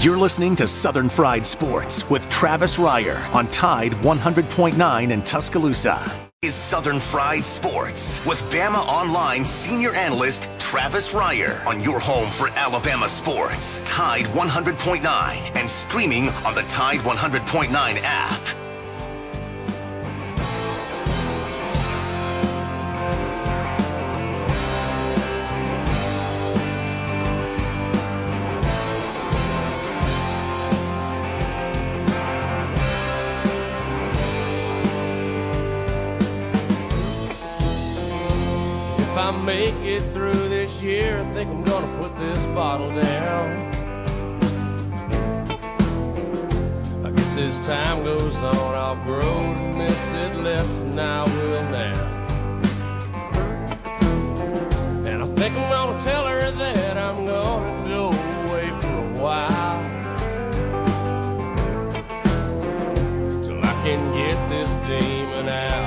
You're listening to Southern Fried Sports with Travis Reier on Tide 100.9 in Tuscaloosa. Is Southern Fried Sports with Bama Online senior analyst Travis Reier on your home for Alabama sports. Tide 100.9 and streaming on the Tide 100.9 app. If I make it through this year, I think I'm gonna put this bottle down. I guess as time goes on, I'll grow to miss it less than I will now. And I think I'm gonna tell her that I'm gonna go away for a while, till I can get this demon out.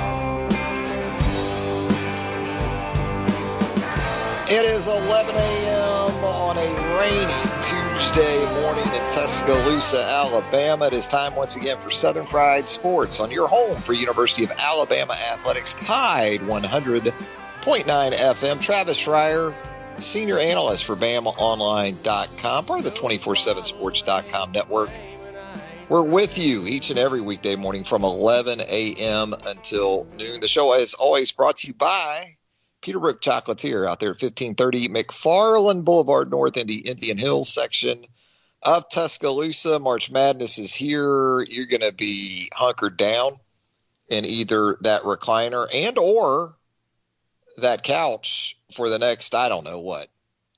It is 11 a.m. on a rainy Tuesday morning in Tuscaloosa, Alabama. It is time once again for Southern Fried Sports on your home for University of Alabama Athletics, Tide 100.9 FM. Travis Reier, senior analyst for BamaOnline.com, part of the 247sports.com network. We're with you each and every weekday morning from 11 a.m. until noon. The show is always brought to you by Peterbrook Chocolatier out there at 1530 McFarland Boulevard North in the Indian Hills section of Tuscaloosa. March Madness is here. You're going to be hunkered down in either that recliner and or that couch for the next, I don't know what,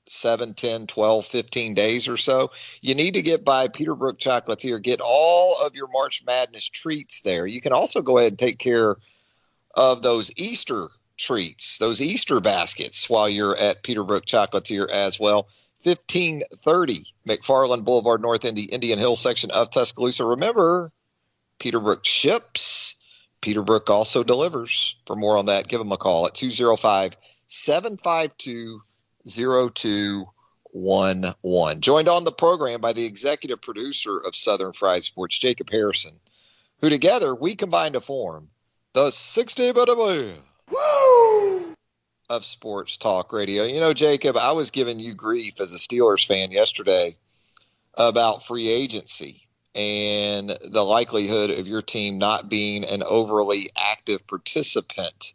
7, 10, 12, 15 days or so. You need to get by Peterbrook Chocolatier. Get all of your March Madness treats there. You can also go ahead and take care of those Easter treats, those Easter baskets, while you're at Peterbrook Chocolatier as well. 1530 McFarland Boulevard North in the Indian Hill section of Tuscaloosa. Remember, Peterbrook ships. Peterbrook also delivers. For more on that, give them a call at 205-752-0211. Joined on the program by the executive producer of Southern Fried Sports, Jacob Harrison, who together we combine to form the 60-bit of sports talk radio. You know, Jacob, I was giving you grief as a Steelers fan yesterday about free agency and the likelihood of your team not being an overly active participant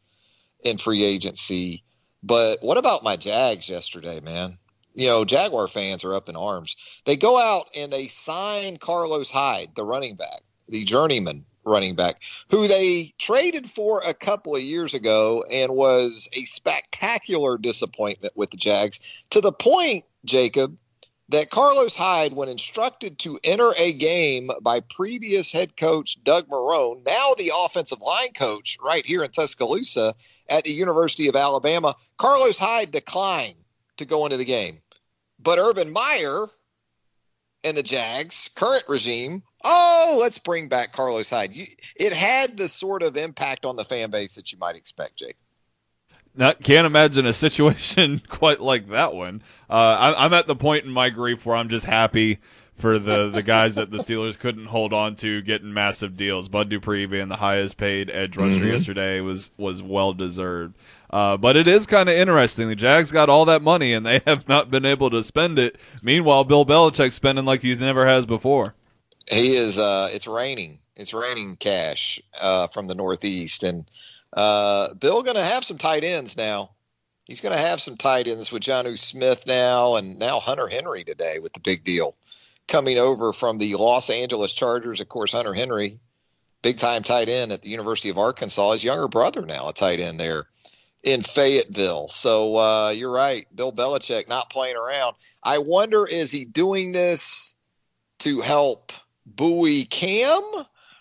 in free agency. But what about my Jags yesterday, man? You know, Jaguar fans are up in arms. They go out and they sign Carlos Hyde, the running back, the journeyman running back, who they traded for a couple of years ago and was a spectacular disappointment with the Jags, to the point, Jacob, that Carlos Hyde, when instructed to enter a game by previous head coach Doug Marrone, now the offensive line coach right here in Tuscaloosa at the University of Alabama, Carlos Hyde declined to go into the game. But Urban Meyer and the Jags, current regime, let's bring back Carlos Hyde. It had the sort of impact on the fan base that you might expect, Jake. Can't imagine a situation quite like that one. I'm at the point in my grief where I'm just happy for the guys that the Steelers couldn't hold on to getting massive deals. Bud Dupree being the highest paid edge rusher yesterday was well deserved. But it is kind of interesting. The Jags got all that money and they have not been able to spend it. Meanwhile, Bill Belichick's spending like he never has before. He is. It's raining. It's raining cash from the Northeast, and Bill going to have some tight ends now. He's going to have some tight ends with Jonnu Smith now, and now Hunter Henry today with the big deal coming over from the Los Angeles Chargers. Of course, Hunter Henry, big time tight end at the University of Arkansas. His younger brother now a tight end there in Fayetteville. So you're right, Bill Belichick not playing around. I wonder, is he doing this to help buoy Cam,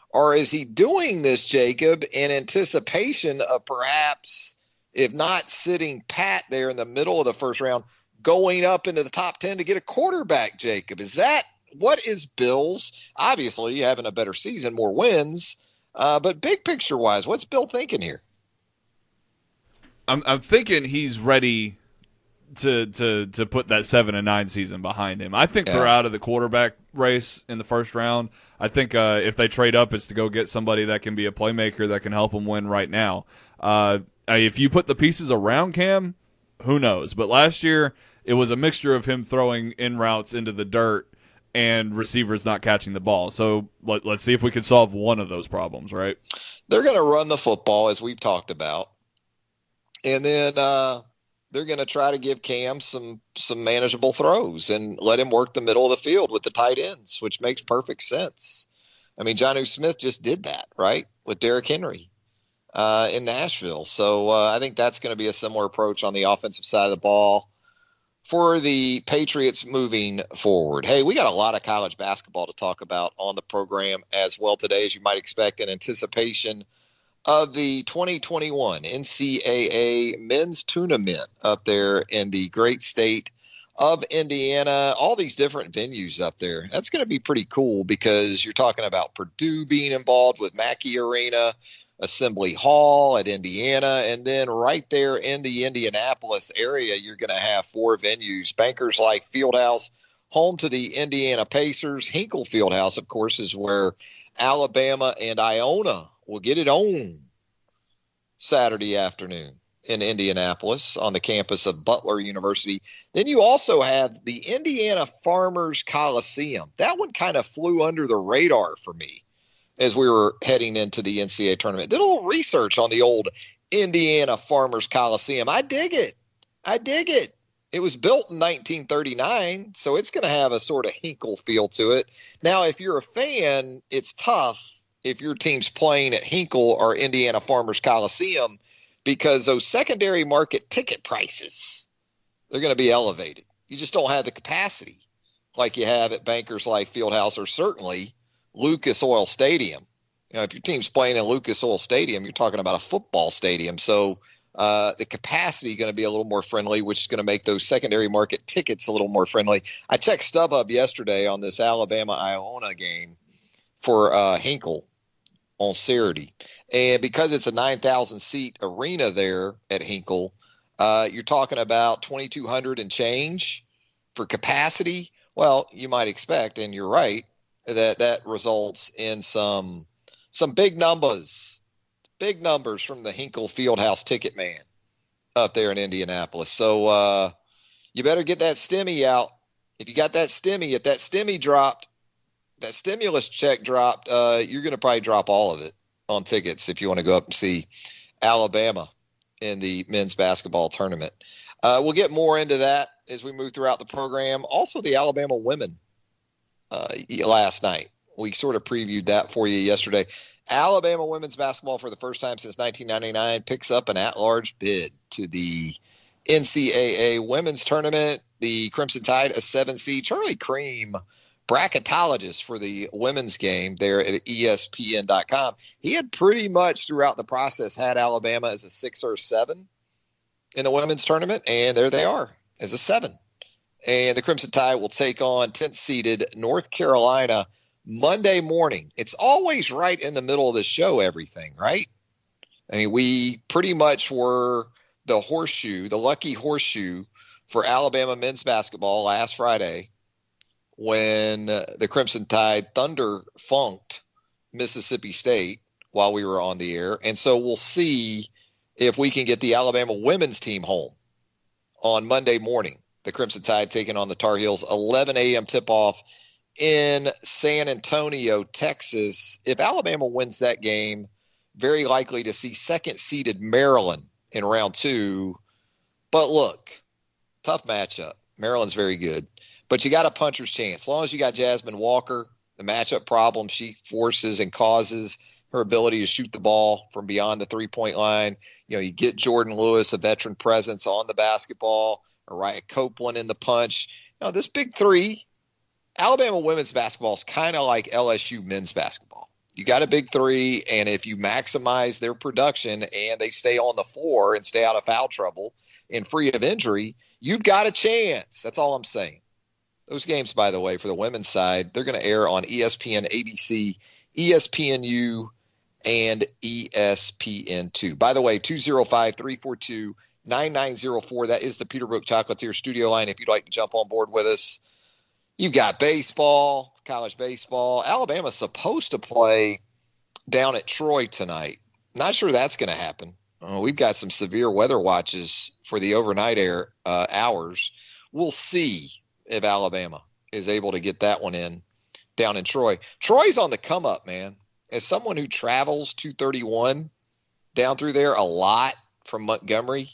or is he doing this, Jacob, in anticipation of perhaps, if not sitting pat there in the middle of the first round, going up into the top 10 to get a quarterback, Jacob? Is that what is Bill's? Obviously, having a better season, more wins, but big picture wise, what's Bill thinking here? I'm thinking he's ready to put that 7-9 season behind him. I think they're out of the quarterback race in the first round. I think if they trade up, it's to go get somebody that can be a playmaker that can help them win right now. If you put the pieces around Cam, who knows? But last year, it was a mixture of him throwing in routes into the dirt and receivers not catching the ball. So let's see if we can solve one of those problems, right? They're going to run the football, as we've talked about. And then they're going to try to give Cam some manageable throws and let him work the middle of the field with the tight ends, which makes perfect sense. I mean, Jonnu Smith just did that, right, with Derrick Henry in Nashville. So I think that's going to be a similar approach on the offensive side of the ball for the Patriots moving forward. Hey, we got a lot of college basketball to talk about on the program as well today, as you might expect, in anticipation of the 2021 NCAA men's tournament up there in the great state of Indiana, all these different venues up there. That's going to be pretty cool because you're talking about Purdue being involved with Mackey Arena, Assembly Hall at Indiana, and then right there in the Indianapolis area, you're going to have 4 venues. Bankers Life Fieldhouse, home to the Indiana Pacers. Hinkle Fieldhouse, of course, is where Alabama and Iona will get it on Saturday afternoon in Indianapolis on the campus of Butler University. Then you also have the Indiana Farmers Coliseum. That one kind of flew under the radar for me as we were heading into the NCAA tournament. Did a little research on the old Indiana Farmers Coliseum. I dig it. It was built in 1939, so it's going to have a sort of Hinkle feel to it. Now, if you're a fan, it's tough if your team's playing at Hinkle or Indiana Farmers Coliseum because those secondary market ticket prices, they're going to be elevated. You just don't have the capacity like you have at Bankers Life Fieldhouse or certainly Lucas Oil Stadium. You know, if your team's playing in Lucas Oil Stadium, you're talking about a football stadium. So the capacity is going to be a little more friendly, which is going to make those secondary market tickets a little more friendly. I checked StubHub yesterday on this Alabama-Iona game for Hinkle on Saturday. And because it's a 9,000-seat arena there at Hinkle, you're talking about 2,200 and change for capacity. Well, you might expect, and you're right, that results in some big numbers from the Hinkle Fieldhouse ticket man up there in Indianapolis. So you better get that stimmy out. If you got that stimmy, if that stimmy dropped, that stimulus check dropped, you're going to probably drop all of it on tickets if you want to go up and see Alabama in the men's basketball tournament. We'll get more into that as we move throughout the program. Also, the Alabama women last night. We sort of previewed that for you yesterday. Alabama women's basketball for the first time since 1999 picks up an at-large bid to the NCAA women's tournament. The Crimson Tide, a 7 seed. Charlie Cream, bracketologist for the women's game there at ESPN.com. He had pretty much throughout the process had Alabama as a 6 or 7 in the women's tournament, and there they are as a 7. And the Crimson Tide will take on 10th seeded North Carolina Monday morning. It's always right in the middle of the show, everything, right? I mean, we pretty much were the horseshoe, the lucky horseshoe for Alabama men's basketball last Friday when the Crimson Tide thunder funked Mississippi State while we were on the air. And so we'll see if we can get the Alabama women's team home on Monday morning. The Crimson Tide taking on the Tar Heels, 11 a.m. tip-off in San Antonio, Texas. If Alabama wins that game, very likely to see second-seeded Maryland in round 2. But look, tough matchup. Maryland's very good. But you got a puncher's chance. As long as you got Jasmine Walker, the matchup problem she forces and causes, her ability to shoot the ball from beyond the three-point line. You know, you get Jordan Lewis, a veteran presence on the basketball, Mariah Copeland in the punch. You know, this big three, Alabama women's basketball is kind of like LSU men's basketball. You got a big three, and if you maximize their production and they stay on the floor and stay out of foul trouble and free of injury, you've got a chance. That's all I'm saying. Those games, by the way, for the women's side, they're going to air on ESPN, ABC, ESPNU, and ESPN2. By the way, 205-342 9904. That is the Peterbrook Chocolatier studio line if you'd like to jump on board with us. You've got baseball, college baseball. Alabama's supposed to play down at Troy tonight. Not sure that's going to happen. We've got some severe weather watches for the overnight hours. We'll see if Alabama is able to get that one in down in Troy. Troy's on the come up, man. As someone who travels 231 down through there a lot from Montgomery,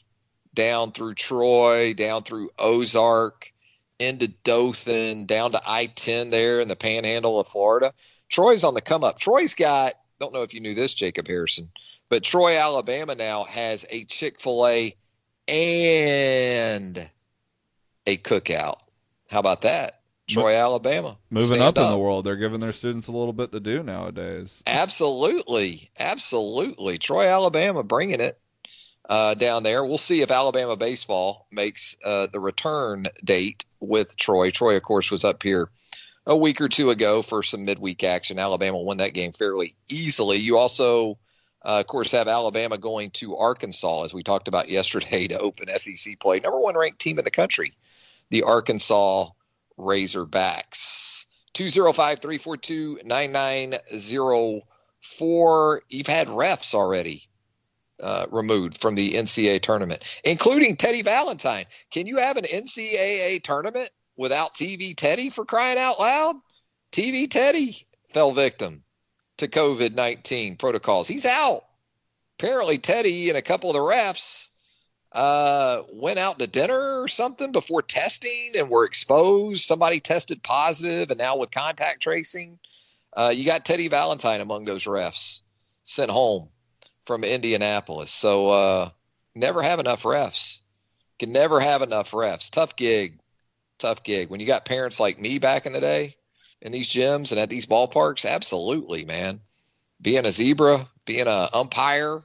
down through Troy, down through Ozark, into Dothan, down to I-10 there in the panhandle of Florida. Troy's on the come up. Troy's got, don't know if you knew this, Jacob Harrison, but Troy, Alabama now has a Chick-fil-A and a cookout. How about that? Troy, Alabama. Moving up in the world. They're giving their students a little bit to do nowadays. Absolutely. Absolutely. Troy, Alabama bringing it down there. We'll see if Alabama baseball makes the return date with Troy. Troy, of course, was up here a week or two ago for some midweek action. Alabama won that game fairly easily. You also, of course, have Alabama going to Arkansas, as we talked about yesterday, to open SEC play. Number 1 ranked team in the country, the Arkansas Razorbacks. 205-342-9904. You've had refs already removed from the NCAA tournament, including Teddy Valentine. Can you have an NCAA tournament without TV Teddy, for crying out loud? TV Teddy fell victim to COVID-19 protocols. He's out. Apparently Teddy and a couple of the refs went out to dinner or something before testing and were exposed. Somebody tested positive, and now with contact tracing, you got Teddy Valentine among those refs sent home from Indianapolis. So never have enough refs. Can never have enough refs. Tough gig. When you got parents like me back in the day in these gyms and at these ballparks, absolutely, man. Being a zebra, being an umpire,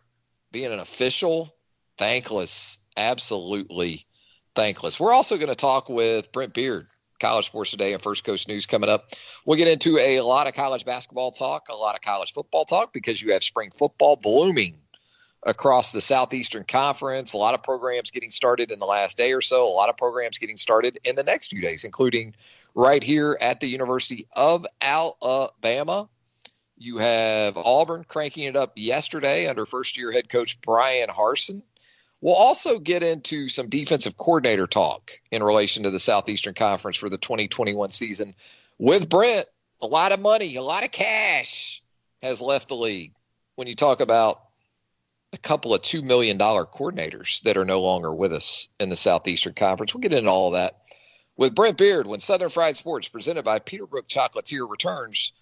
being an official, thankless, absolutely thankless. We're also going to talk with Brent Beard, College Sports Today and First Coast News coming up. We'll get into a lot of college basketball talk, a lot of college football talk, because you have spring football blooming across the Southeastern Conference. A lot of programs getting started in the last day or so, a lot of programs getting started in the next few days, including right here at the University of Alabama. You have Auburn cranking it up yesterday under first-year head coach Brian Harsin. We'll also get into some defensive coordinator talk in relation to the Southeastern Conference for the 2021 season with Brent. A lot of money, a lot of cash has left the league when you talk about a couple of $2 million coordinators that are no longer with us in the Southeastern Conference. We'll get into all of that with Brent Beard when Southern Fried Sports, presented by Peterbrook Chocolatier, returns.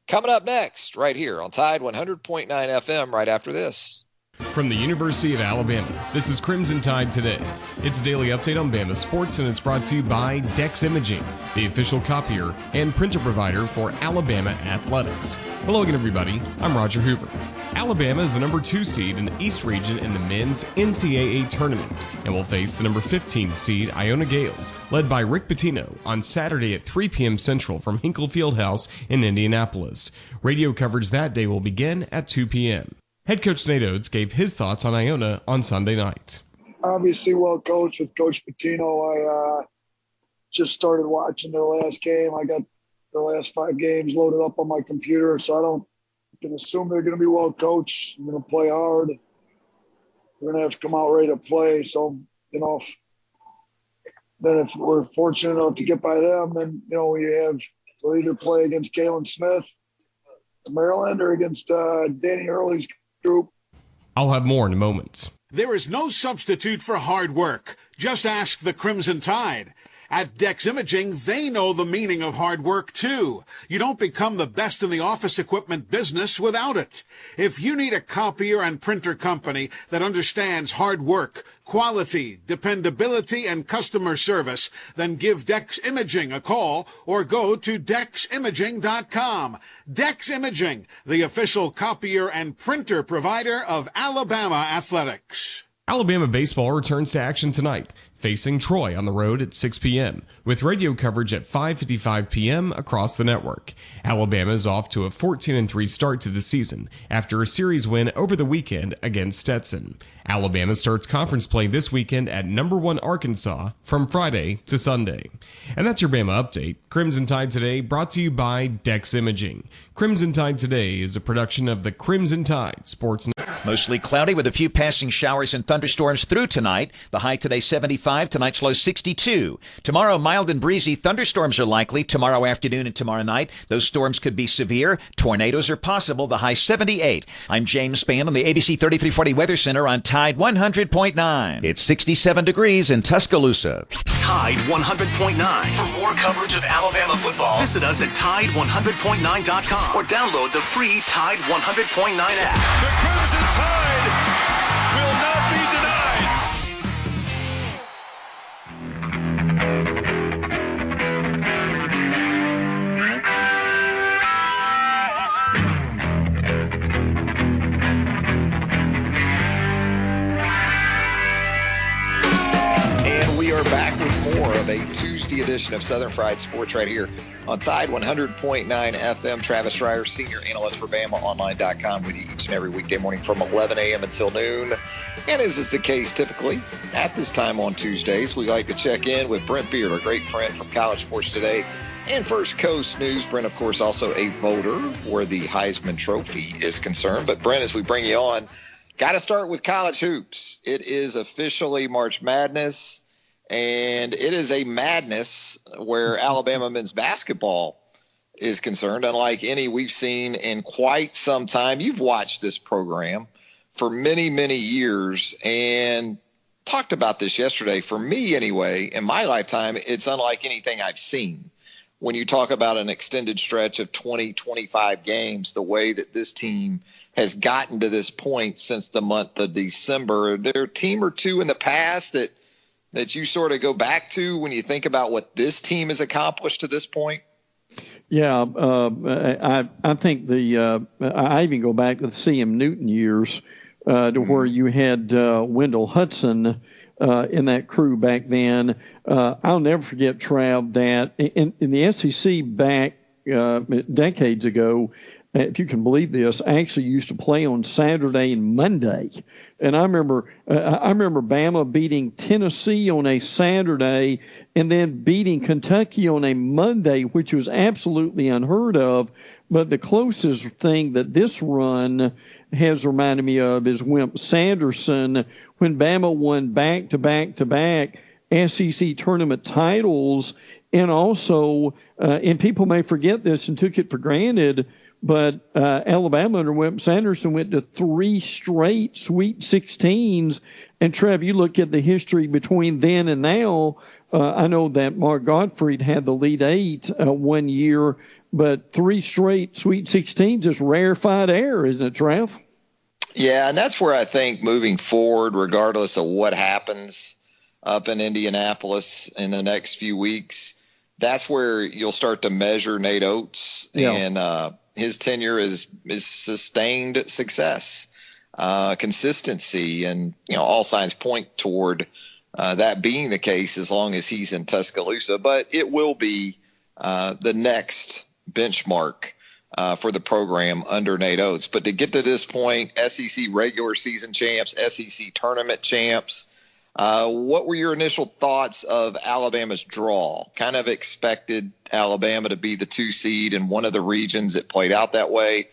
Coming up next, right here on Tide 100.9 FM, right after this. From the University of Alabama, this is Crimson Tide Today. It's a daily update on Bama sports, and it's brought to you by Dex Imaging, the official copier and printer provider for Alabama athletics. Hello again, everybody. I'm Roger Hoover. Alabama is the number 2 seed in the East region in the men's NCAA tournament and will face the number 15 seed Iona Gales, led by Rick Pitino, on Saturday at 3 p.m. Central from Hinkle Fieldhouse in Indianapolis. Radio coverage that day will begin at 2 p.m. Head coach Nate Oates gave his thoughts on Iona on Sunday night. Obviously well coached with Coach Pitino. I just started watching their last game. I got their last 5 games loaded up on my computer, so I can assume they're going to be well coached. I'm going to play hard. We're going to have to come out ready to play. So, then if we're fortunate enough to get by them, then, we'll either play against Kalen Smith, Maryland, or against Danny Early's group. I'll have more in a moment. There is no substitute for hard work. Just ask the Crimson Tide. At Dex Imaging, they know the meaning of hard work, too. You don't become the best in the office equipment business without it. If you need a copier and printer company that understands hard work, quality, dependability, and customer service, then give Dex Imaging a call or go to DexImaging.com. Dex Imaging, the official copier and printer provider of Alabama athletics. Alabama baseball returns to action tonight, facing Troy on the road at 6 p.m., with radio coverage at 5:55 p.m. across the network. Alabama is off to a 14-3 start to the season after a series win over the weekend against Stetson. Alabama starts conference play this weekend at number 1 Arkansas from Friday to Sunday. And that's your Bama update. Crimson Tide Today brought to you by Dex Imaging. Crimson Tide Today is a production of the Crimson Tide Sports Network. Mostly cloudy with a few passing showers and thunderstorms through tonight. The high today 75, tonight's low 62. Tomorrow, mild and breezy. Thunderstorms are likely tomorrow afternoon and tomorrow night. Those storms could be severe. Tornadoes are possible. The high 78. I'm James Spann on the ABC 3340 Weather Center on Tide 100.9. It's 67 degrees in Tuscaloosa. Tide 100.9. For more coverage of Alabama football, visit us at Tide100.9.com or download the free Tide 100.9 app. The Crimson Tide will not be denied. And we are back with more of a Tuesday edition of Southern Fried Sports right here on Tide 100.9 FM. Travis Reier, senior analyst for BamaOnline.com, with you each and every weekday morning from 11 a.m. until noon. And as is the case typically at this time on Tuesdays, we like to check in with Brent Beard, our great friend from College Sports Today and First Coast News. Brent, of course, also a voter where the Heisman Trophy is concerned. But Brent, as we bring you on, got to start with college hoops. It is officially March Madness. And it is a madness where Alabama men's basketball is concerned, unlike any we've seen in quite some time. You've watched this program for many, many years and talked about this yesterday. For me, anyway, in my lifetime, it's unlike anything I've seen. When you talk about an extended stretch of 20, 25 games, the way that this team has gotten to this point since the month of December, there are a team or two in the past that you sort of go back to when you think about what this team has accomplished to this point? Yeah, I think I even go back to the C.M. Newton years to where you had Wendell Hudson in that crew back then. I'll never forget, Trav, that in the SEC back decades ago, if you can believe this, I actually used to play on Saturday and Monday. And I remember Bama beating Tennessee on a Saturday and then beating Kentucky on a Monday, which was absolutely unheard of. But the closest thing that this run has reminded me of is Wimp Sanderson, when Bama won back-to-back SEC tournament titles. And also, and people may forget this and took it for granted, but Alabama under Wimp Sanderson went to 3 straight Sweet 16s. And, Trev, you look at the history between then and now, I know that Mark Gottfried had the Elite 8 one year, but 3 straight Sweet 16s is rarefied air, isn't it, Trev? Yeah, and that's where I think moving forward, regardless of what happens up in Indianapolis in the next few weeks, that's where you'll start to measure Nate Oates and his tenure is sustained success, consistency, and all signs point toward that being the case as long as he's in Tuscaloosa. But it will be the next benchmark for the program under Nate Oates. But to get to this point, SEC regular season champs, SEC tournament champs. What were your initial thoughts of Alabama's draw? Kind of expected Alabama to be the 2 seed in one of the regions. It played out that way.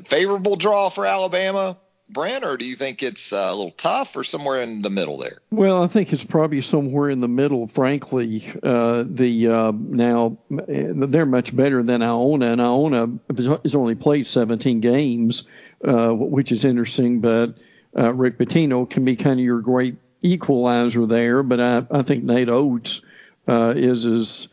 Favorable draw for Alabama, Brent, or do you think it's a little tough or somewhere in the middle there? Well, I think it's probably somewhere in the middle, frankly. Now they're much better than Iona, and Iona has only played 17 games, which is interesting, but Rick Pitino can be kind of your great equalizer there, but I think Nate Oates is as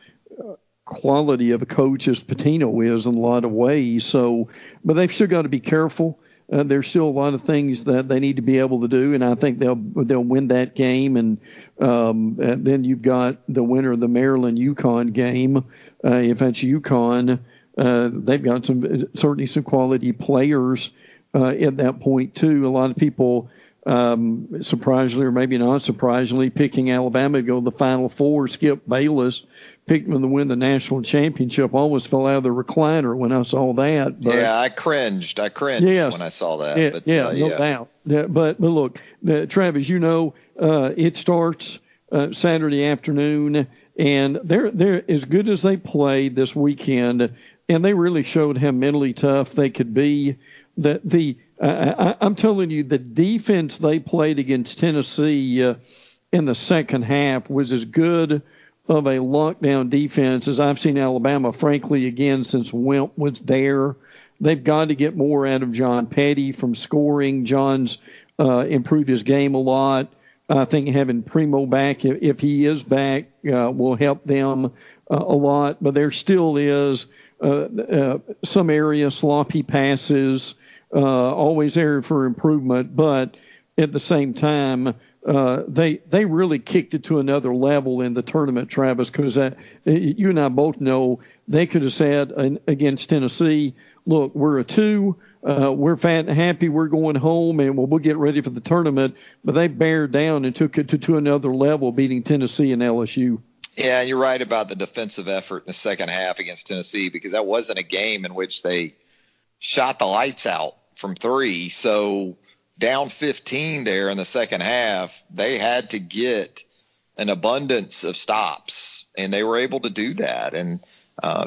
quality of a coach as Pitino is in a lot of ways. So, but they've still got to be careful. There's still a lot of things that they need to be able to do, and I think they'll win that game. And then you've got the winner of the Maryland-UConn game. If that's UConn, they've got certainly some quality players at that point too. A lot of people surprisingly or maybe not surprisingly, picking Alabama to go to the Final Four. Skip Bayless picked them to win the national championship. Almost fell out of the recliner when I saw that. But, yeah, I cringed. Yes, when I saw that. Yeah, but, no doubt. But look, Travis, it starts Saturday afternoon, and they're as good as they played this weekend, and they really showed how mentally tough they could be. I'm telling you, the defense they played against Tennessee in the second half was as good of a lockdown defense as I've seen Alabama, frankly, again, since Wimp was there. They've got to get more out of John Petty from scoring. John's improved his game a lot. I think having Primo back, if he is back, will help them a lot. But there still is some area, sloppy passes, always area for improvement. But at the same time, they really kicked it to another level in the tournament, Travis, because you and I both know they could have said against Tennessee, look, we're a 2, we're fat and happy, we're going home, and we'll get ready for the tournament. But they bared down and took it to another level, beating Tennessee and LSU. Yeah, you're right about the defensive effort in the second half against Tennessee, because that wasn't a game in which they shot the lights out from 3. So down 15 there in the second half, they had to get an abundance of stops, and they were able to do that, and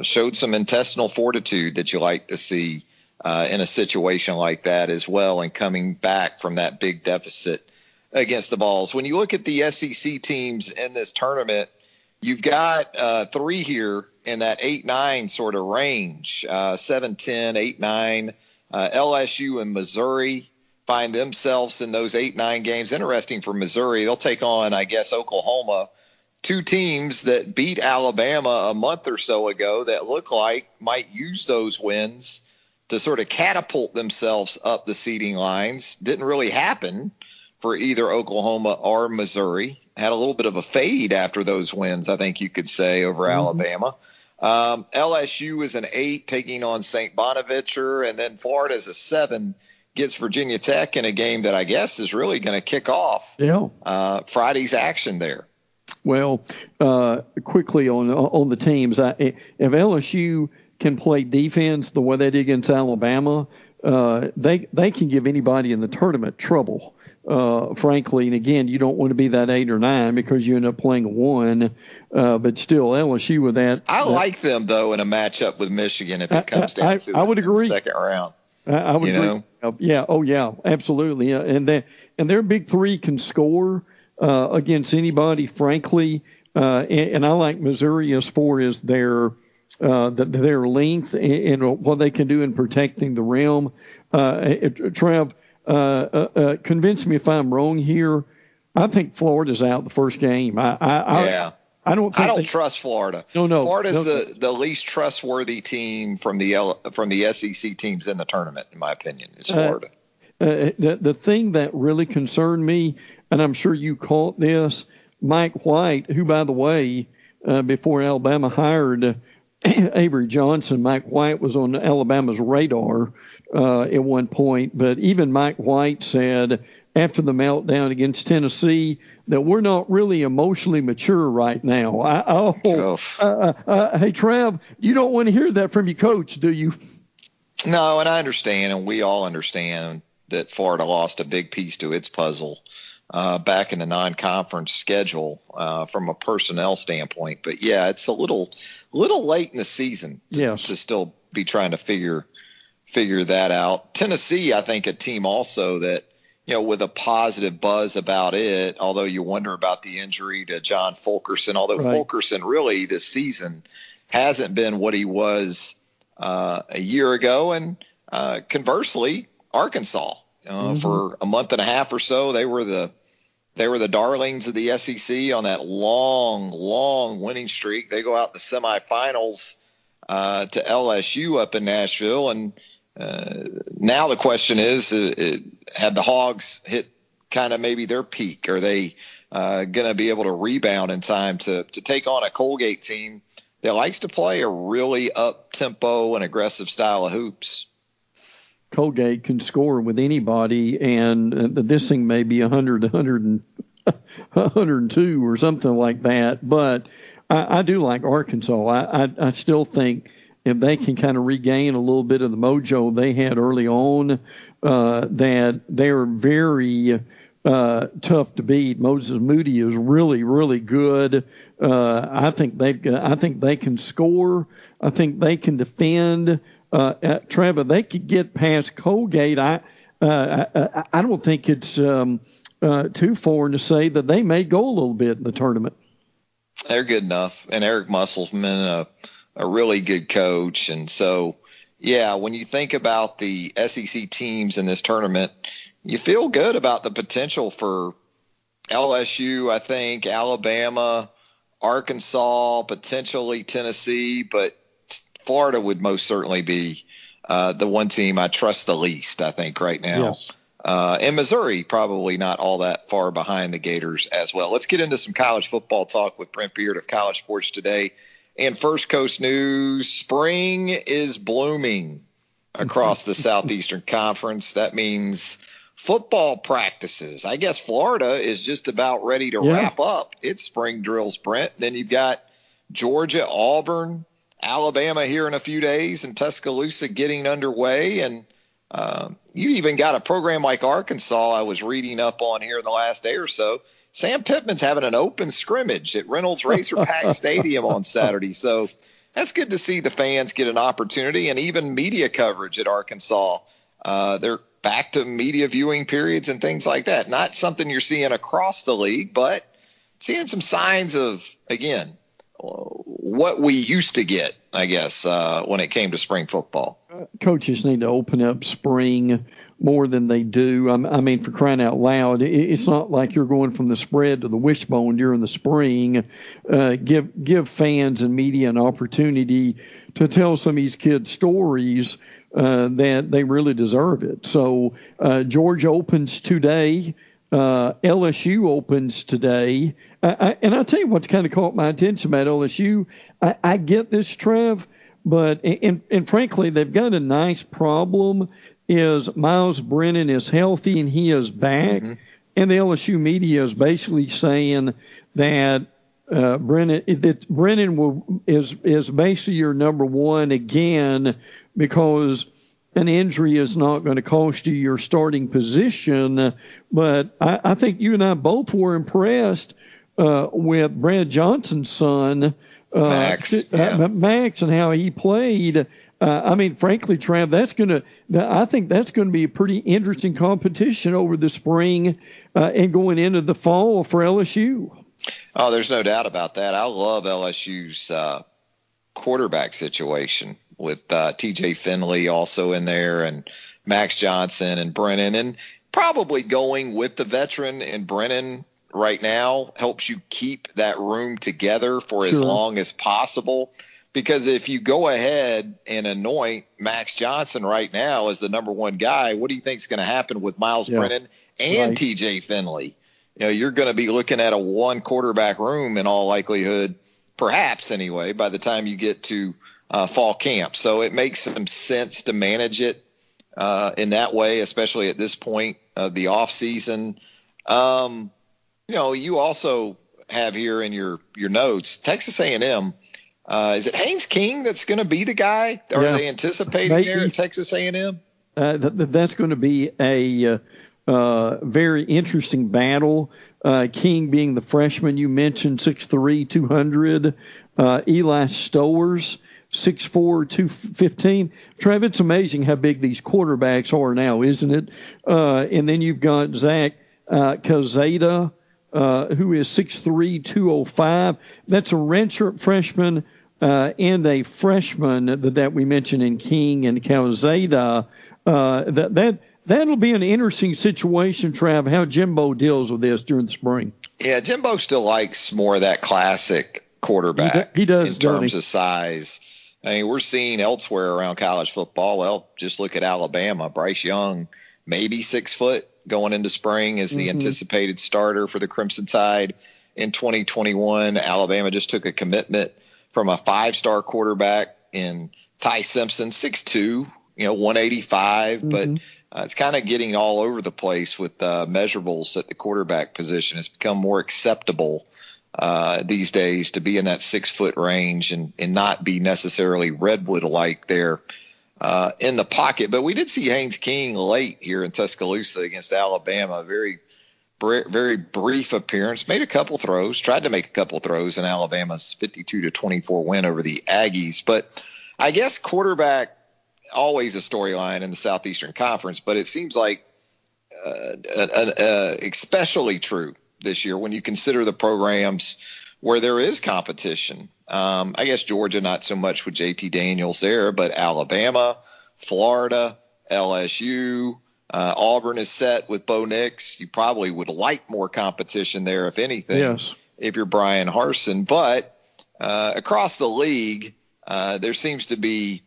showed some intestinal fortitude that you like to see in a situation like that as well, and coming back from that big deficit against the Vols. When you look at the SEC teams in this tournament, you've got 3 here in that 8-9 sort of range, 7-10, 8-9. LSU and Missouri find themselves in those 8-9 games. Interesting for Missouri, they'll take on, I guess, Oklahoma, 2 teams that beat Alabama a month or so ago that look like might use those wins to sort of catapult themselves up the seeding lines. Didn't really happen for either Oklahoma or Missouri. Had a little bit of a fade after those wins, I think you could say, over Alabama. LSU is an 8 taking on St. Bonaventure, and then Florida is a 7, gets Virginia Tech in a game that I guess is really going to kick off Friday's action there. Well, quickly on the teams, if LSU can play defense the way they did against Alabama, they can give anybody in the tournament trouble. Frankly, and again, you don't want to be that 8 or 9 because you end up playing a 1. But still, LSU with that. I like them though in a matchup with Michigan if it comes down to it. I would agree. In the second round. I would agree. Yeah. Oh yeah. Absolutely. And their big 3 can score against anybody. Frankly, and I like Missouri as far as their length and what they can do in protecting the rim. Trev. Convince me if I'm wrong here. I think Florida's out the first game. I don't trust Florida. No. Florida's the least trustworthy team from the SEC teams in the tournament, in my opinion. Is Florida. The thing that really concerned me, and I'm sure you caught this, Mike White, who, by the way, before Alabama hired Avery Johnson, Mike White was on Alabama's radar at one point, but even Mike White said after the meltdown against Tennessee that we're not really emotionally mature right now. Hey, Trav, you don't want to hear that from your coach, do you? No, and I understand, and we all understand that Florida lost a big piece to its puzzle back in the non-conference schedule from a personnel standpoint. But, yeah, it's a little late in the season to still be trying to figure that out. Tennessee, I think, a team also that, with a positive buzz about it, although you wonder about the injury to John Fulkerson, Fulkerson really this season hasn't been what he was a year ago. And conversely, Arkansas, for a month and a half or so, they were the darlings of the SEC on that long winning streak. They go out the semifinals to LSU up in Nashville, and now the question is, have the Hogs hit kind of maybe their peak? Are they going to be able to rebound in time to take on a Colgate team that likes to play a really up-tempo and aggressive style of hoops? Colgate can score with anybody, and this thing may be 102 or something like that. But I do like Arkansas. I still think if they can kind of regain a little bit of the mojo they had early on, that they're very tough to beat. Moses Moody is really, really good. I think they can score. I think they can defend. Trevor, they could get past Colgate. I don't think it's too foreign to say that they may go a little bit in the tournament. They're good enough, and Eric Musselman, a really good coach, and so yeah, when you think about the SEC teams in this tournament, you feel good about the potential for LSU, I think, Alabama, Arkansas, potentially Tennessee, but Florida would most certainly be the one team I trust the least, I think, right now. Yes. And Missouri probably not all that far behind the Gators as well. Let's get into some college football talk with Brent Beard of College Sports Today. And First Coast News, spring is blooming across the Southeastern Conference. That means football practices. I guess Florida is just about ready to wrap up its spring drills, Brent. Then you've got Georgia, Auburn, Alabama here in a few days, and Tuscaloosa getting underway. And you even got a program like Arkansas I was reading up on here in the last day or so. Sam Pittman's having an open scrimmage at Reynolds Racer Pack Stadium on Saturday. So that's good to see the fans get an opportunity, and even media coverage at Arkansas. They're back to media viewing periods and things like that. Not something you're seeing across the league, but seeing some signs of, again, what we used to get, I guess, when it came to spring football. Coaches need to open up spring more than they do. I mean, for crying out loud, it's not like you're going from the spread to the wishbone during the spring. Give fans and media an opportunity to tell some of these kids stories that they really deserve it. So Georgia opens today. LSU opens today. And I'll tell you what's kind of caught my attention about LSU. I get this, Trev, but and frankly, they've got a nice problem. Is Miles Brennan is healthy and he is back, and the LSU media is basically saying that Brennan is basically your number one again because an injury is not going to cost you your starting position. But I think you and I both were impressed with Brad Johnson's son, Max, and how he played. I mean, frankly, Trav, I think that's going to be a pretty interesting competition over the spring and going into the fall for LSU. Oh, there's no doubt about that. I love LSU's quarterback situation with TJ Finley also in there, and Max Johnson and Brennan, and probably going with the veteran and Brennan right now helps you keep that room together for as long as possible. Because if you go ahead and anoint Max Johnson right now as the number one guy, what do you think is going to happen with Miles Brennan and TJ Finley? You know, you're going to be looking at a one quarterback room in all likelihood, perhaps anyway, by the time you get to fall camp. So it makes some sense to manage it in that way, especially at this point of the off season. You know, you also have here in your notes, Texas A&M. Is it Haynes King that's going to be the guy? Are they anticipating there at Texas A&M? That's going to be a very interesting battle. King being the freshman you mentioned, 6'3", 200. Eli Stowers, 6'4", 215. Trev, it's amazing how big these quarterbacks are now, isn't it? And then you've got Zach Calzada, who is 6'3", 205. That's a redshirt freshman and a freshman that we mentioned in King and Calzada. That'll be an interesting situation, Trav, how Jimbo deals with this during the spring. Yeah, Jimbo still likes more of that classic quarterback he does, in terms of size. I mean, we're seeing elsewhere around college football. Well, just look at Alabama. Bryce Young, maybe 6 foot going into spring is the anticipated starter for the Crimson Tide in 2021. Alabama just took a commitment from a 5-star quarterback in Ty Simpson, 6'2", 185, but it's kind of getting all over the place with measurables at the quarterback position. It's become more acceptable these days to be in that 6 foot range and not be necessarily Redwood-like there in the pocket. But we did see Haynes King late here in Tuscaloosa against Alabama. Very brief appearance, made a couple throws, tried to make a couple throws in Alabama's 52-24 win over the Aggies. But I guess quarterback, always a storyline in the Southeastern Conference, but it seems like especially true this year when you consider the programs where there is competition. I guess Georgia, not so much with JT Daniels there, but Alabama, Florida, LSU, Auburn is set with Bo Nix. You probably would like more competition there, if anything, if you're Brian Harsin. But across the league, there seems to be,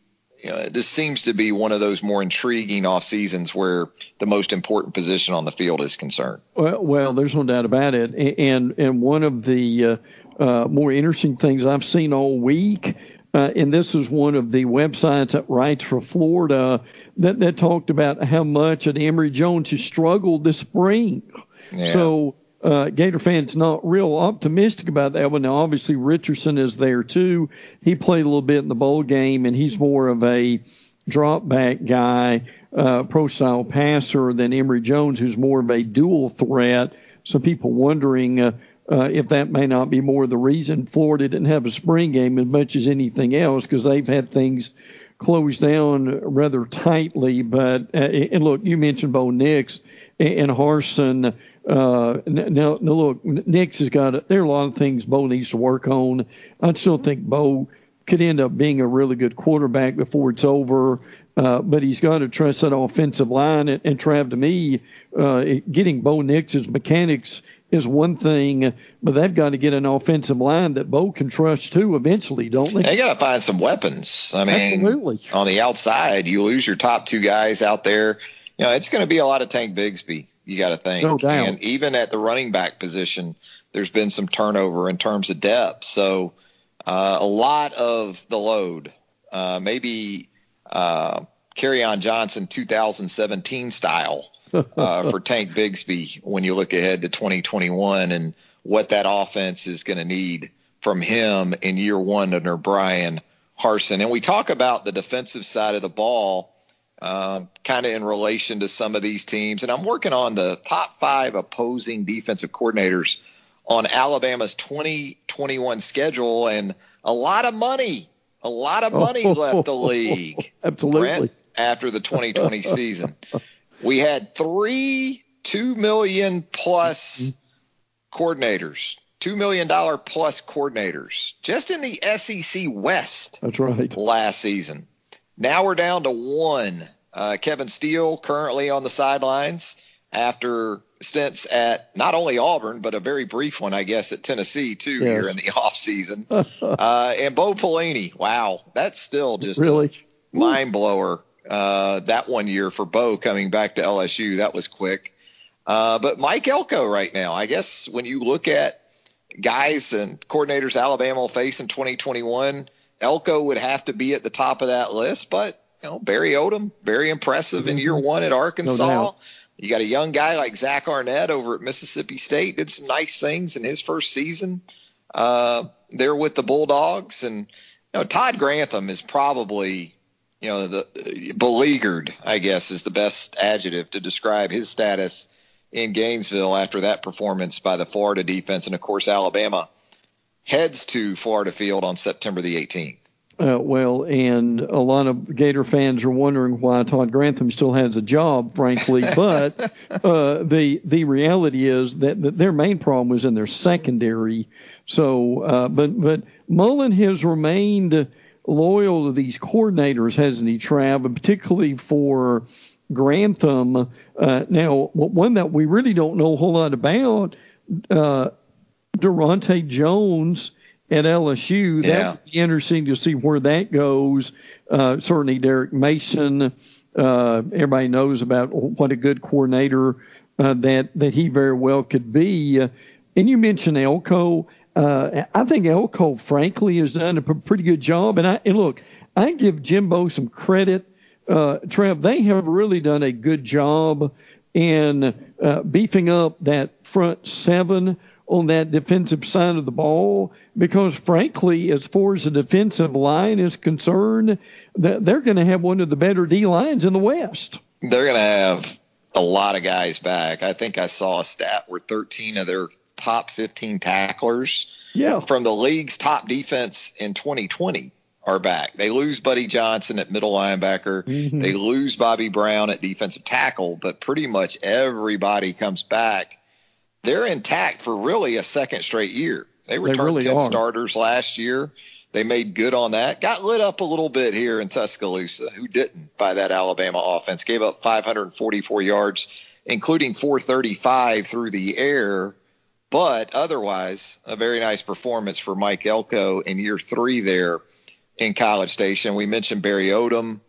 this seems to be one of those more intriguing off seasons where the most important position on the field is concerned. Well, there's no doubt about it. And one of the more interesting things I've seen all week, and this is one of the websites that writes for Florida that talked about how much Emory Jones has struggled this spring. Yeah. So Gator fans not real optimistic about that one. Now, obviously, Richardson is there too. He played a little bit in the bowl game, and he's more of a drop-back guy, pro-style passer than Emory Jones, who's more of a dual threat. So people wondering if that may not be more the reason Florida didn't have a spring game as much as anything else, because they've had things closed down rather tightly. But and look, you mentioned Bo Nix and Harsin. Now, look, Nix has got there are a lot of things Bo needs to work on. I still think Bo could end up being a really good quarterback before it's over, but he's got to trust that offensive line. And Trav, to me, getting Bo Nix's mechanics is one thing, but they've got to get an offensive line that Bo can trust too eventually, don't they? They got to find some weapons. I mean, absolutely. On the outside, you lose your top two guys out there. It's going to be a lot of Tank Bigsby, you got to think. No doubt. And even at the running back position, there's been some turnover in terms of depth. So a lot of the load, maybe Kerryon Johnson 2017 style for Tank Bigsby when you look ahead to 2021 and what that offense is going to need from him in year one under Brian Harsin. And we talk about the defensive side of the ball kind of in relation to some of these teams. And I'm working on the top 5 opposing defensive coordinators on Alabama's 2021 schedule, and a lot of money left the league. Absolutely. Brent, after the 2020 season. We had 3 $2 million plus coordinators, $2 million plus coordinators just in the SEC West. That's right. Last season. Now we're down to 1. Kevin Steele currently on the sidelines after stints at not only Auburn, but a very brief one, I guess, at Tennessee too here in the offseason. And Bo Pelini. Wow. That's still just really a mind blower. That 1 year for Bo coming back to LSU, that was quick. But Mike Elko right now, I guess when you look at guys and coordinators Alabama will face in 2021, Elko would have to be at the top of that list. But, Barry Odom, very impressive in year one at Arkansas. No, you got a young guy like Zach Arnett over at Mississippi State, did some nice things in his first season there with the Bulldogs. And, Todd Grantham is probably – the beleaguered, I guess, is the best adjective to describe his status in Gainesville after that performance by the Florida defense. And, of course, Alabama heads to Florida Field on September the 18th. Well, and a lot of Gator fans are wondering why Todd Grantham still has a job, frankly. But the reality is that their main problem was in their secondary. So, but Mullen has remained loyal to these coordinators, hasn't he, Trav? And particularly for Grantham. Now, one that we really don't know a whole lot about, Durante Jones at LSU. Yeah. That would be interesting to see where that goes. Certainly Derek Mason. Everybody knows about what a good coordinator that he very well could be. And you mentioned Elko. I think Elko, frankly, has done a pretty good job. And look, I give Jimbo some credit Trev, they have really done a good job in beefing up that front seven on that defensive side of the ball, because frankly, as far as the defensive line is concerned, they're going to have one of the better D lines in the West. They're going to have a lot of guys back. I think I saw a stat where 13 of their top 15 tacklers from the league's top defense in 2020 are back. They lose Buddy Johnson at middle linebacker. Mm-hmm. They lose Bobby Brown at defensive tackle, but pretty much everybody comes back. They're intact for really a second straight year. They returned 10 starters last year. They made good on that. Got lit up a little bit here in Tuscaloosa. Who didn't by that Alabama offense? Gave up 544 yards, including 435 through the air. But otherwise, a very nice performance for Mike Elko in year 3 there in College Station. We mentioned Barry Odom.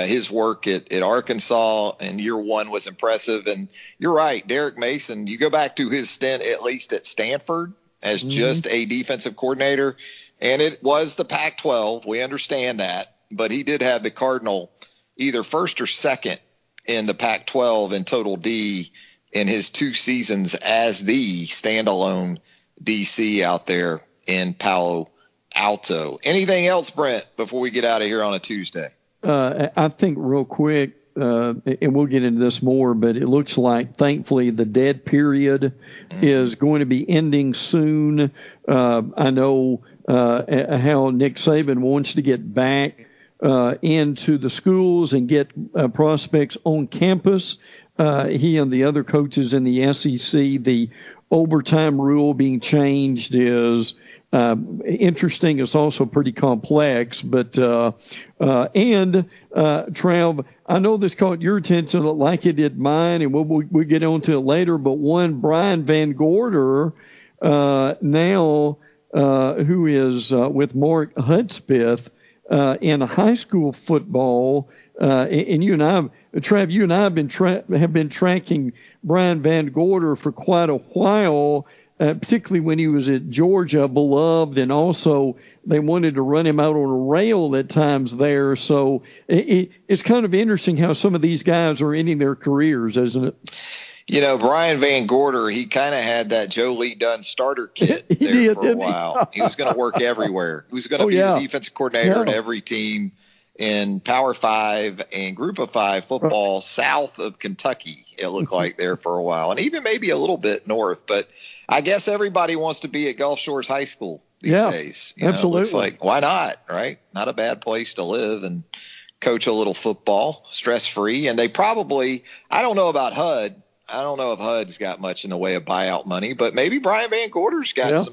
His work at Arkansas in year 1 was impressive. And you're right, Derek Mason, you go back to his stint at least at Stanford as just a defensive coordinator, and it was the Pac-12. We understand that. But he did have the Cardinal either first or second in the Pac-12 in total D in his 2 seasons as the standalone DC out there in Palo Alto. Anything else, Brent, before we get out of here on a Tuesday? I think real quick, and we'll get into this more, but it looks like, thankfully, the dead period is going to be ending soon. I know how Nick Saban wants to get back into the schools and get prospects on campus. He and the other coaches in the SEC, the overtime rule being changed is interesting. It's also pretty complex, but Trav, I know this caught your attention like it did mine, and we'll get onto it later. But one, Brian Van Gorder, now who is with Mark Hudspeth in high school football, and you and I, Trav, you and I have been tracking Brian Van Gorder for quite a while. Particularly when he was at Georgia, beloved, and also they wanted to run him out on a rail at times there. So it's kind of interesting how some of these guys are ending their careers, isn't it? You know, Brian Van Gorder, he kind of had that Joe Lee Dunn starter kit there for a while. He was going to work everywhere. He was going to be the defensive coordinator at every team in Power 5 and Group of 5 football south of Kentucky, it looked like there for a while, and even maybe a little bit north. But I guess everybody wants to be at Gulf Shores High School these days. Absolutely. It looks like, why not, right? Not a bad place to live and coach a little football, stress-free. And they probably – I don't know about HUD. I don't know if HUD's got much in the way of buyout money, but maybe Brian Van Gorder's got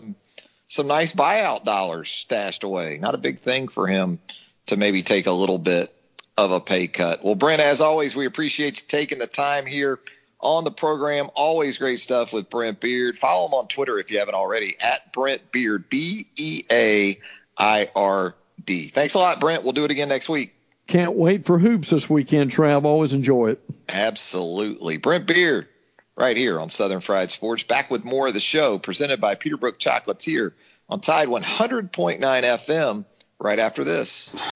some nice buyout dollars stashed away. Not a big thing for him to maybe take a little bit of a pay cut. Well, Brent, as always, we appreciate you taking the time here on the program. Always great stuff with Brent Beard. Follow him on Twitter if you haven't already, at Brent Beard, Beaird. Thanks a lot, Brent. We'll do it again next week. Can't wait for hoops this weekend, Trav. Always enjoy it. Absolutely. Brent Beard, right here on Southern Fried Sports. Back with more of the show, presented by Peterbrook Chocolatier on Tide 100.9 FM, right after this.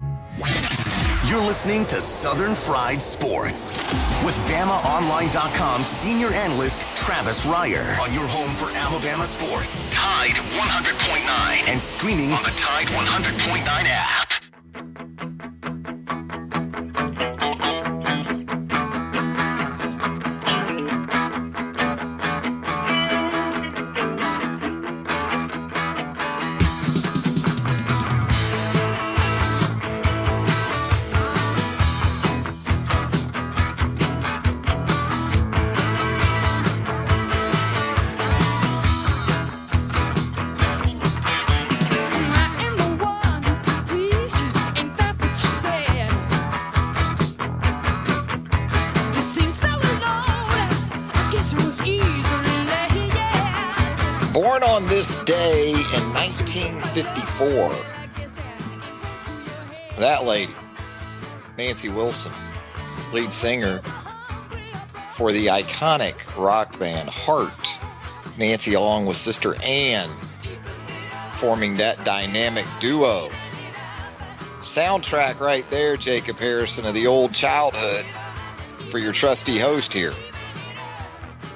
You're listening to Southern Fried Sports with BamaOnline.com senior analyst Travis Reier on your home for Alabama sports. Tide 100.9 and streaming on the Tide 100.9 app. Born on this day in 1954, that lady, Nancy Wilson, lead singer for the iconic rock band Heart. Nancy, along with sister Ann, forming that dynamic duo. Soundtrack right there, Jacob Harrison, of the old childhood for your trusty host here.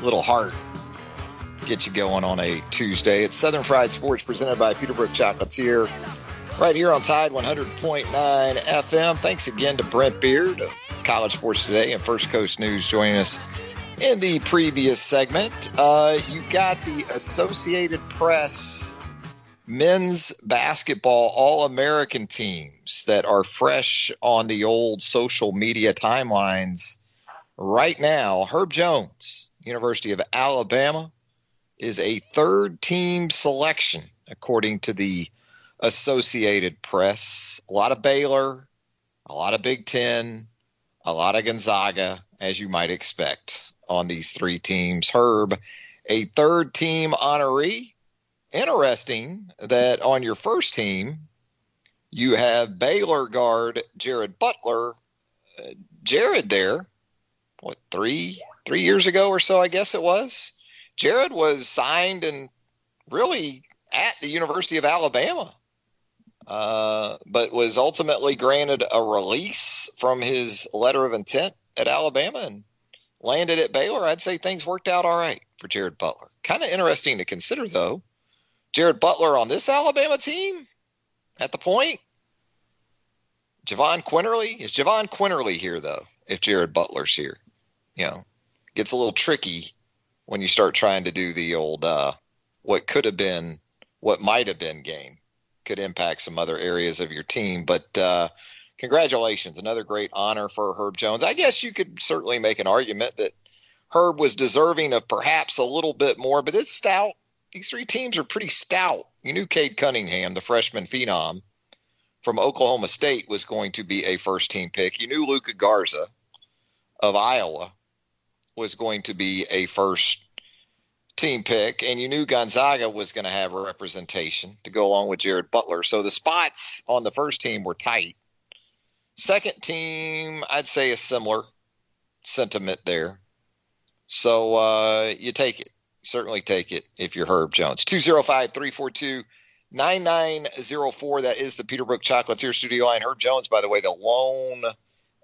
Little heart. Get you going on a Tuesday. It's Southern Fried Sports presented by Peterbrook Chocolatier right here on Tide 100.9 FM. Thanks again to Brent Beard of College Sports Today and First Coast News joining us in the previous segment. You got the Associated Press men's basketball All-American teams that are fresh on the old social media timelines right now. Herb Jones, University of Alabama, is a third-team selection, according to the Associated Press. A lot of Baylor, a lot of Big Ten, a lot of Gonzaga, as you might expect on these three teams. Herb, a third-team honoree. Interesting that on your first team, you have Baylor guard Jared Butler. Jared there, three years ago or so, I guess it was. Jared was signed and really at the University of Alabama, but was ultimately granted a release from his letter of intent at Alabama and landed at Baylor. I'd say things worked out all right for Jared Butler. Kind of interesting to consider, though. Jared Butler on this Alabama team at the point. Javon Quinterly. Is Javon Quinterly here, though, if Jared Butler's here? Gets a little tricky when you start trying to do the old what could have been, what might have been game. Could impact some other areas of your team. But congratulations. Another great honor for Herb Jones. I guess you could certainly make an argument that Herb was deserving of perhaps a little bit more, but this stout. These three teams are pretty stout. You knew Cade Cunningham, the freshman phenom from Oklahoma State, was going to be a first-team pick. You knew Luka Garza of Iowa was going to be a first-team pick, and you knew Gonzaga was going to have a representation to go along with Jared Butler. So the spots on the first team were tight. Second team, I'd say a similar sentiment there. So you take it. Certainly take it if you're Herb Jones. 205-342-9904. That is the Peterbrook Chocolatier studio line. Herb Jones, by the way, the lone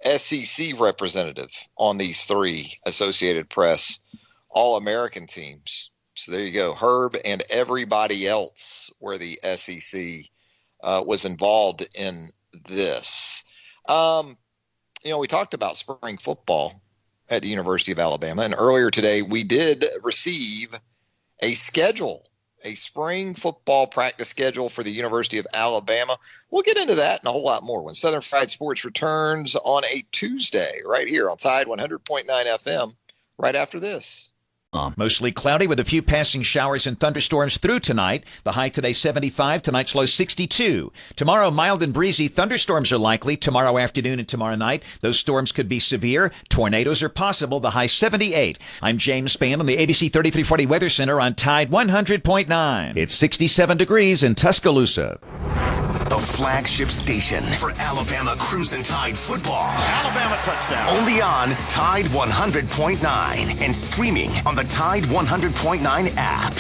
SEC representative on these three Associated Press All-American teams. So there you go. Herb and everybody else where the SEC was involved in this. We talked about spring football at the University of Alabama. And earlier today, we did receive a spring football practice schedule for the University of Alabama. We'll get into that and a whole lot more when Southern Fried Sports returns on a Tuesday right here on Tide 100.9 FM right after this. Mostly cloudy with a few passing showers and thunderstorms through tonight. The high today 75, tonight's low 62. Tomorrow, mild and breezy thunderstorms are likely tomorrow afternoon and tomorrow night. Those storms could be severe. Tornadoes are possible. The high 78. I'm James Spann on the ABC 3340 Weather Center on Tide 100.9. It's 67 degrees in Tuscaloosa. The flagship station for Alabama Crimson Tide football. Alabama touchdown. Only on Tide 100.9 and streaming on the Tide 100.9 app.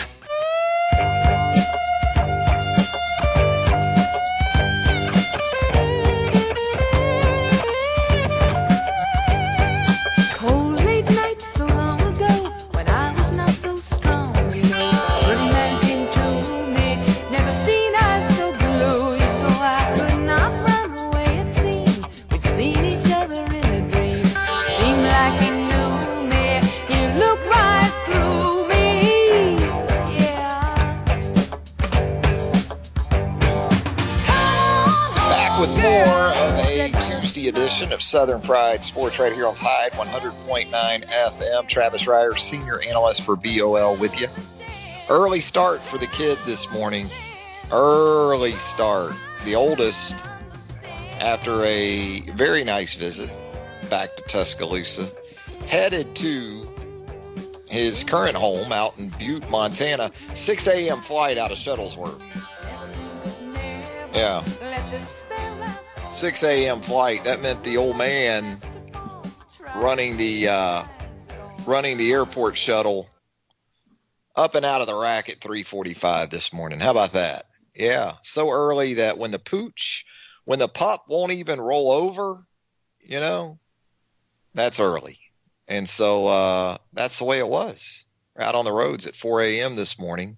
Cold late nights so long ago when I was not so strong, good man came to me, never seen eyes so blue, I could not run away, it seemed, we'd seen each other in a dream, seemed like he knew me, he looked right through me, Back with more of a Tuesday edition of Southern Fried Sports right here on Tide 100.9 FM. Travis Reier, senior analyst for BOL with you. Early start for the kid this morning. Early start. The oldest, after a very nice visit back to Tuscaloosa, headed to his current home out in Butte, Montana. 6 a.m. flight out of Shuttlesworth. Yeah. 6 a.m. flight. That meant the old man running the airport shuttle up and out of the rack at 3:45 this morning. How about that? Yeah, so early that when the pooch when the pup won't even roll over, you know, that's early. And so that's the way it was. Out on the roads at 4 a.m. this morning.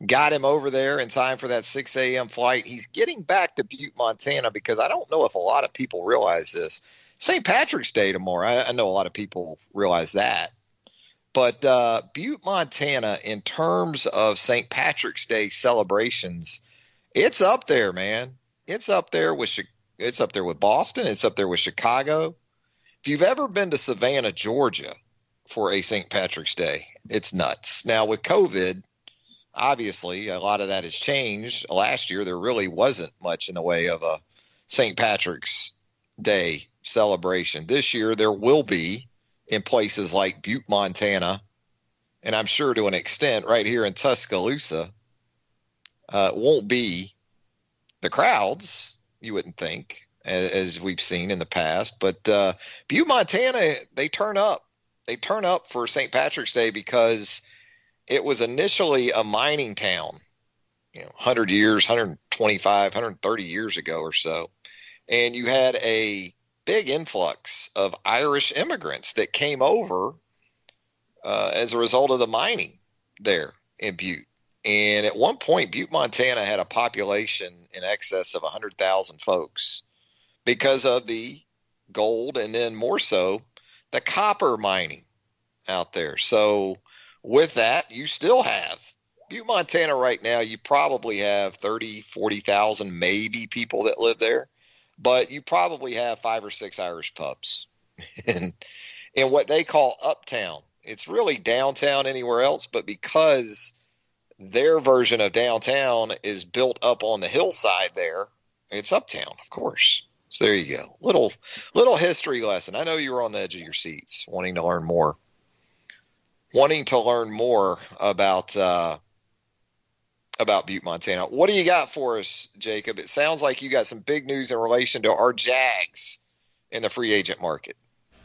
Got him over there in time for that 6 a.m. flight. He's getting back to Butte, Montana, because I don't know if a lot of people realize this. St. Patrick's Day tomorrow. I know a lot of people realize that. But Butte, Montana, in terms of St. Patrick's Day celebrations, it's up there, man. It's up there with Boston. It's up there with Chicago. If you've ever been to Savannah, Georgia for a St. Patrick's Day, it's nuts. Now, with COVID, obviously, a lot of that has changed. Last year, there really wasn't much in the way of a St. Patrick's Day celebration. This year, there will be in places like Butte, Montana, and I'm sure to an extent right here in Tuscaloosa. Won't be the crowds, you wouldn't think, as we've seen in the past. But Butte, Montana, they turn up. They turn up for St. Patrick's Day because it was initially a mining town, 100 years, 125, 130 years ago or so. And you had a big influx of Irish immigrants that came over as a result of the mining there in Butte. And at one point, Butte, Montana had a population in excess of 100,000 folks because of the gold and then more so the copper mining out there. So with that, you still have Butte, Montana right now. You probably have 30, 40,000 maybe people that live there, but you probably have 5 or 6 Irish pubs in what they call uptown. It's really downtown anywhere else, but because their version of downtown is built up on the hillside there, it's uptown, of course. So there you go. Little history lesson. I know you were on the edge of your seats wanting to learn more about Butte, Montana. What do you got for us, Jacob? It sounds like you got some big news in relation to our Jags in the free agent market.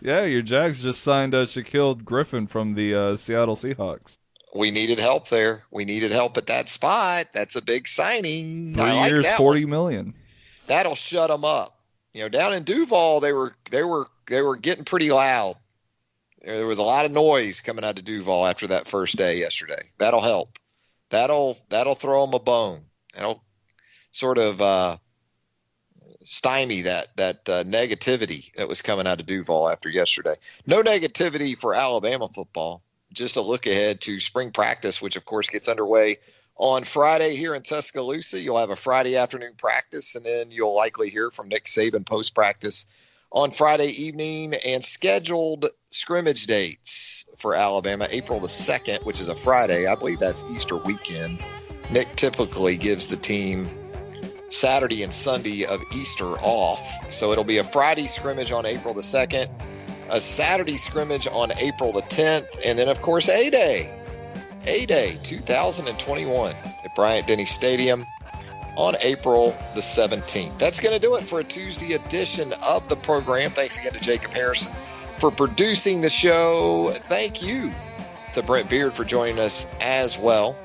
Yeah, your Jags just signed Shaquille Griffin from the Seattle Seahawks. We needed help there. We needed help at that spot. That's a big signing. 3 years, $40 million. That'll shut them up. Down in Duval, they were getting pretty loud. There was a lot of noise coming out of Duval after that first day yesterday. That'll help. That'll throw them a bone. That'll sort of stymie that negativity that was coming out of Duval after yesterday. No negativity for Alabama football. Just a look ahead to spring practice, which of course gets underway on Friday here in Tuscaloosa. You'll have a Friday afternoon practice, and then you'll likely hear from Nick Saban post-practice on Friday evening. And scheduled scrimmage dates for Alabama, April the 2nd, which is a Friday. I believe that's Easter weekend. Nick typically gives the team Saturday and Sunday of Easter off. So it'll be a Friday scrimmage on April the 2nd, a Saturday scrimmage on April the 10th, and then, of course, A-Day 2021 at Bryant-Denny Stadium on April the 17th. That's going to do it for a Tuesday edition of the program. Thanks again to Jacob Harrison for producing the show. Thank you to Brent Beard for joining us as well.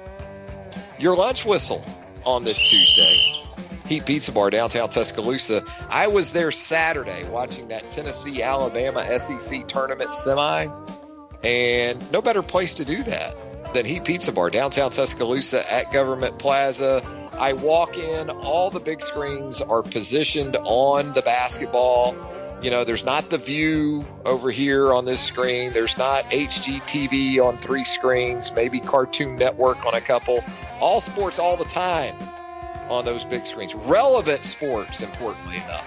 Your lunch whistle on this Tuesday. Heat Pizza Bar, downtown Tuscaloosa. I was there Saturday watching that Tennessee-Alabama SEC tournament semi, and no better place to do that than Heat Pizza Bar, downtown Tuscaloosa at Government Plaza. I walk in, all the big screens are positioned on the basketball. There's not The View over here on this screen. There's not HGTV on 3 screens, maybe Cartoon Network on a couple. All sports all the time on those big screens. Relevant sports, importantly enough,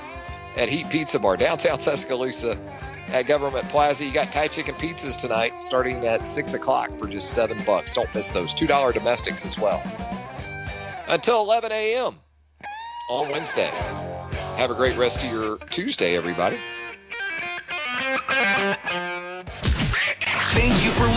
at Heat Pizza Bar, downtown Tuscaloosa at Government Plaza. You got Thai chicken pizzas tonight starting at 6 o'clock for just $7. Don't miss those. $2 domestics as well. Until 11 a.m. on Wednesday. Have a great rest of your Tuesday, everybody. Thank you for listening.